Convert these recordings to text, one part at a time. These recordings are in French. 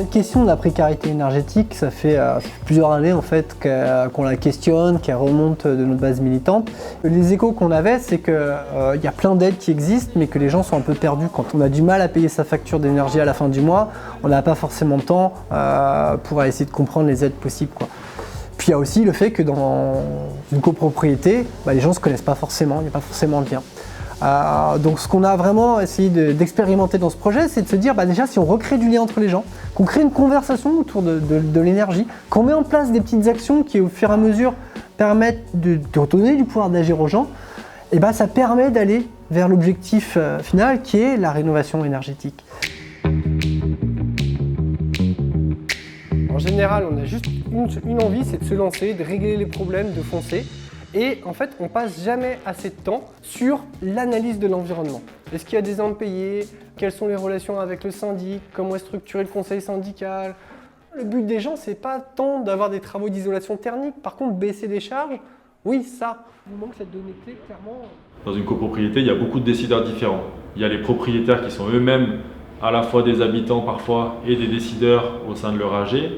Cette question de la précarité énergétique, ça fait plusieurs années en fait qu'on la questionne, qu'elle remonte de notre base militante. Les échos qu'on avait, c'est qu'il y a plein d'aides qui existent, mais que les gens sont un peu perdus. Quand on a du mal à payer sa facture d'énergie à la fin du mois, on n'a pas forcément le temps pour essayer de comprendre les aides possibles, quoi. Puis il y a aussi le fait que dans une copropriété, les gens ne se connaissent pas forcément, il n'y a pas forcément de lien. Donc ce qu'on a vraiment essayé d'expérimenter dans ce projet, c'est de se dire déjà si on recrée du lien entre les gens, qu'on crée une conversation autour de l'énergie, qu'on met en place des petites actions qui au fur et à mesure permettent de donner du pouvoir d'agir aux gens, et ça permet d'aller vers l'objectif final qui est la rénovation énergétique. En général, on a juste une envie, c'est de se lancer, de régler les problèmes, de foncer. Et en fait, on passe jamais assez de temps sur l'analyse de l'environnement. Est-ce qu'il y a des impayés? Quelles sont les relations avec le syndic? Comment est structuré le conseil syndical? Le but des gens, c'est pas tant d'avoir des travaux d'isolation thermique. Par contre, baisser des charges, oui, ça. Il nous manque cette donnée clé, clairement. Dans une copropriété, il y a beaucoup de décideurs différents. Il y a les propriétaires qui sont eux-mêmes à la fois des habitants parfois et des décideurs au sein de leur AG.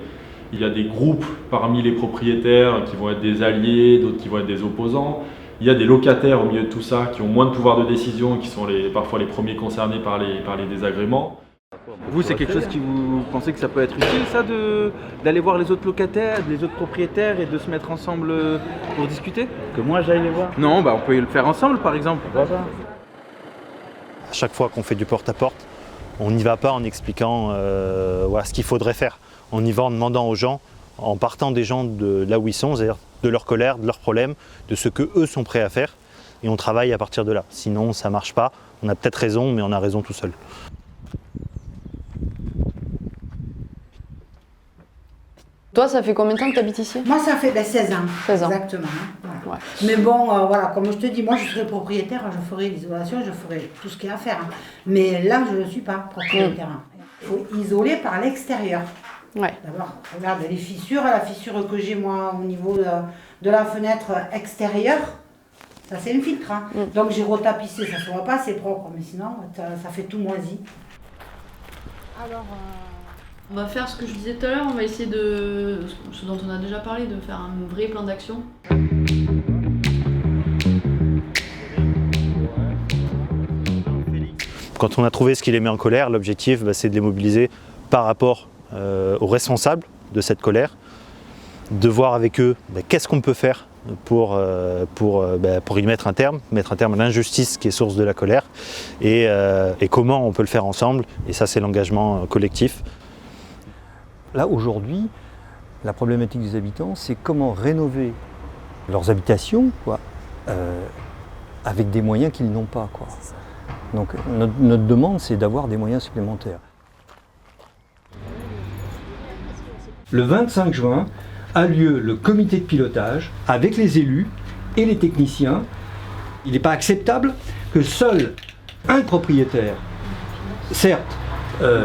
Il y a des groupes parmi les propriétaires qui vont être des alliés, d'autres qui vont être des opposants. Il y a des locataires au milieu de tout ça qui ont moins de pouvoir de décision et qui sont parfois les premiers concernés par les désagréments. Vous, c'est quelque chose qui vous pensez que ça peut être utile, ça, d'aller voir les autres locataires, les autres propriétaires et de se mettre ensemble pour discuter? Que moi j'aille les voir? Non, on peut le faire ensemble par exemple. À chaque fois qu'on fait du porte-à-porte, on n'y va pas en expliquant ce qu'il faudrait faire. On y va en demandant aux gens, en partant des gens de là où ils sont, c'est-à-dire de leur colère, de leurs problèmes, de ce qu'eux sont prêts à faire, et on travaille à partir de là. Sinon, ça ne marche pas. On a peut-être raison, mais on a raison tout seul. Toi, ça fait combien de temps que tu habites ici? Moi, ça fait 16 ans. 16 ans. Exactement. Ouais. Mais bon, comme je te dis, moi, je serais propriétaire, je ferais l'isolation, je ferais tout ce qu'il y a à faire. Mais là, je ne suis pas propriétaire. Il faut isoler par l'extérieur. Ouais. D'abord, regarde les fissures. La fissure que j'ai, moi, au niveau de la fenêtre extérieure, ça, c'est un filtre. Donc, j'ai retapissé. Ça ne se voit pas, c'est propre. Mais sinon, ça fait tout moisi. Alors... On va faire ce que je disais tout à l'heure, on va essayer de, ce dont on a déjà parlé, de faire un vrai plan d'action. Quand on a trouvé ce qui les met en colère, l'objectif c'est de les mobiliser par rapport aux responsables de cette colère, de voir avec eux qu'est-ce qu'on peut faire pour y mettre un terme à l'injustice qui est source de la colère et comment on peut le faire ensemble, et ça c'est l'engagement collectif. Là, aujourd'hui, la problématique des habitants, c'est comment rénover leurs habitations avec des moyens qu'ils n'ont pas. Donc notre demande, c'est d'avoir des moyens supplémentaires. Le 25 juin a lieu le comité de pilotage avec les élus et les techniciens. Il n'est pas acceptable que seul un propriétaire, certes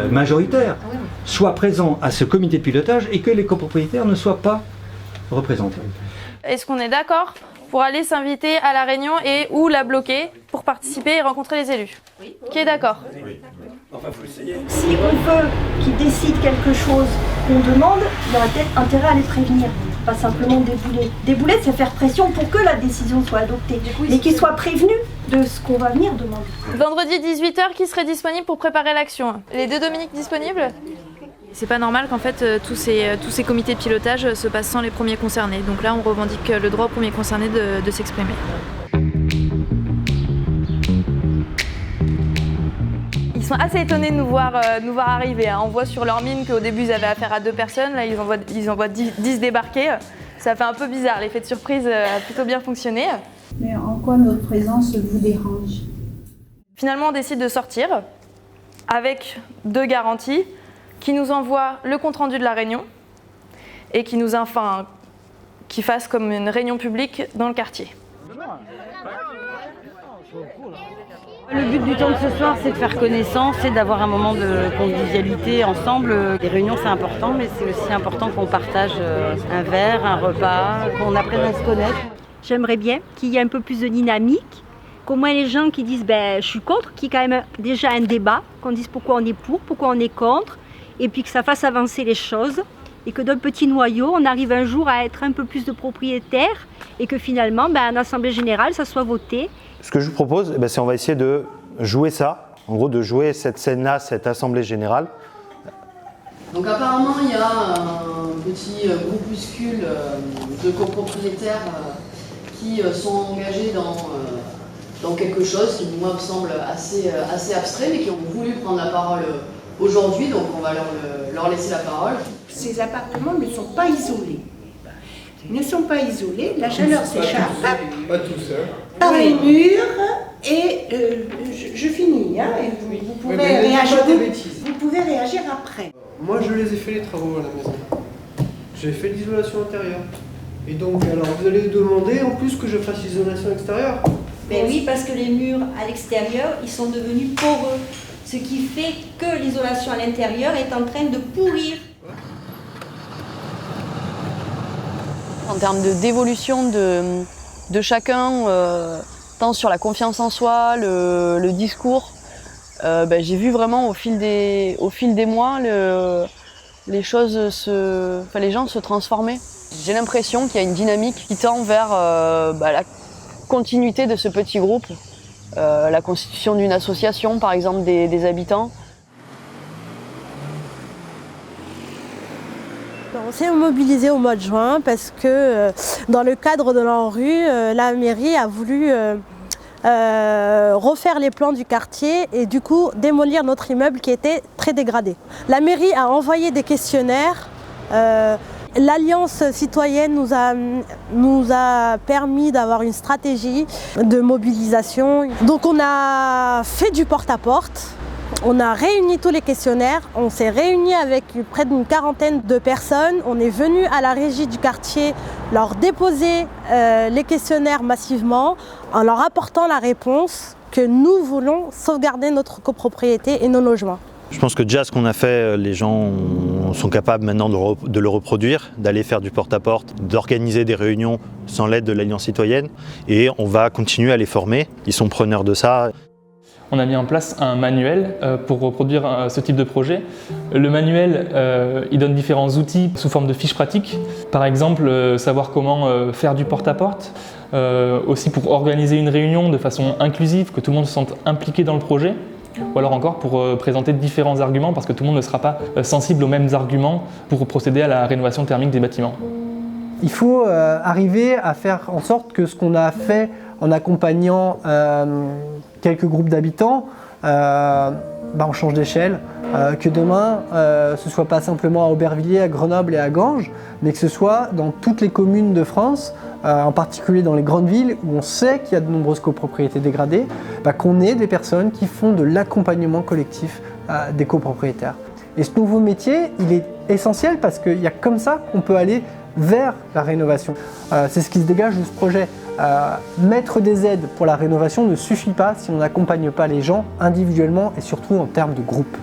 majoritaire, soit présent à ce comité de pilotage et que les copropriétaires ne soient pas représentés. Est-ce qu'on est d'accord pour aller s'inviter à la réunion et ou la bloquer pour participer et rencontrer les élus? Oui. Qui est d'accord? Oui. Enfin, faut essayer. Si on veut qu'ils décident quelque chose qu'on demande, il y aurait peut-être intérêt à les prévenir. Pas simplement débouler. Débouler, c'est faire pression pour que la décision soit adoptée. Mais qu'ils soient prévenus de ce qu'on va venir demander. Vendredi 18h, qui serait disponible pour préparer l'action? Les deux Dominiques disponibles? C'est pas normal qu'en fait tous ces comités de pilotage se passent sans les premiers concernés. Donc là, on revendique le droit aux premiers concernés de s'exprimer. Ils sont assez étonnés de nous voir arriver. On voit sur leur mine qu'au début, ils avaient affaire à 2 personnes. Là, ils envoient 10 débarquer. Ça fait un peu bizarre. L'effet de surprise a plutôt bien fonctionné. Mais en quoi notre présence vous dérange? Finalement, on décide de sortir avec 2 garanties qui nous envoient le compte-rendu de la réunion et qui fassent comme une réunion publique dans le quartier. Le but du temps de ce soir, c'est de faire connaissance, c'est d'avoir un moment de convivialité ensemble. Les réunions, c'est important, mais c'est aussi important qu'on partage un verre, un repas, qu'on apprenne à se connaître. J'aimerais bien qu'il y ait un peu plus de dynamique, qu'au moins les gens qui disent je suis contre, qu'il y ait quand même déjà un débat, qu'on dise pourquoi on est pour, pourquoi on est contre, et puis que ça fasse avancer les choses et que d'un petit noyau, on arrive un jour à être un peu plus de propriétaires et que finalement, en assemblée générale, ça soit voté. Ce que je vous propose, c'est on va essayer de jouer ça, en gros de jouer cette scène-là, cette assemblée générale. Donc apparemment, il y a un petit groupuscule de copropriétaires qui sont engagés dans quelque chose qui, moi, me semble assez abstrait, mais qui ont voulu prendre la parole aujourd'hui, donc on va leur laisser la parole. Ces appartements ne sont pas isolés. Ils ne sont pas isolés, la chaleur s'échappe pas tous, par les murs et je finis, hein, et vous pouvez réagir. Vous pouvez réagir après. Moi je les ai fait les travaux à la maison. J'ai fait l'isolation intérieure. Et donc alors vous allez demander en plus que je fasse l'isolation extérieure. Ben oui, parce que les murs à l'extérieur, ils sont devenus poreux. Ce qui fait que l'isolation à l'intérieur est en train de pourrir. En termes d'évolution de chacun, tant sur la confiance en soi, le discours, j'ai vu vraiment au fil des mois les gens se transformer. J'ai l'impression qu'il y a une dynamique qui tend vers la continuité de ce petit groupe, la constitution d'une association par exemple des habitants. On s'est mobilisé au mois de juin parce que dans le cadre de l'ANRU, la mairie a voulu refaire les plans du quartier et du coup démolir notre immeuble qui était très dégradé. La mairie a envoyé des questionnaires. L'Alliance citoyenne nous a permis d'avoir une stratégie de mobilisation. Donc on a fait du porte-à-porte. On a réuni tous les questionnaires, on s'est réunis avec près d'une quarantaine de personnes. On est venu à la régie du quartier leur déposer les questionnaires massivement en leur apportant la réponse que nous voulons sauvegarder notre copropriété et nos logements. Je pense que déjà ce qu'on a fait, les gens sont capables maintenant de le reproduire, d'aller faire du porte-à-porte, d'organiser des réunions sans l'aide de l'Alliance citoyenne et on va continuer à les former, ils sont preneurs de ça. On a mis en place un manuel pour reproduire ce type de projet. Le manuel, il donne différents outils sous forme de fiches pratiques. Par exemple, savoir comment faire du porte-à-porte, aussi pour organiser une réunion de façon inclusive, que tout le monde se sente impliqué dans le projet, ou alors encore pour présenter différents arguments, parce que tout le monde ne sera pas sensible aux mêmes arguments pour procéder à la rénovation thermique des bâtiments. Il faut arriver à faire en sorte que ce qu'on a fait en accompagnant quelques groupes d'habitants, on change d'échelle, que demain ce ne soit pas simplement à Aubervilliers, à Grenoble et à Ganges, mais que ce soit dans toutes les communes de France, en particulier dans les grandes villes où on sait qu'il y a de nombreuses copropriétés dégradées, qu'on ait des personnes qui font de l'accompagnement collectif des copropriétaires. Et ce nouveau métier, il est essentiel parce qu'il y a comme ça qu'on peut aller vers la rénovation. C'est ce qui se dégage de ce projet. Mettre des aides pour la rénovation ne suffit pas si on n'accompagne pas les gens individuellement et surtout en termes de groupe.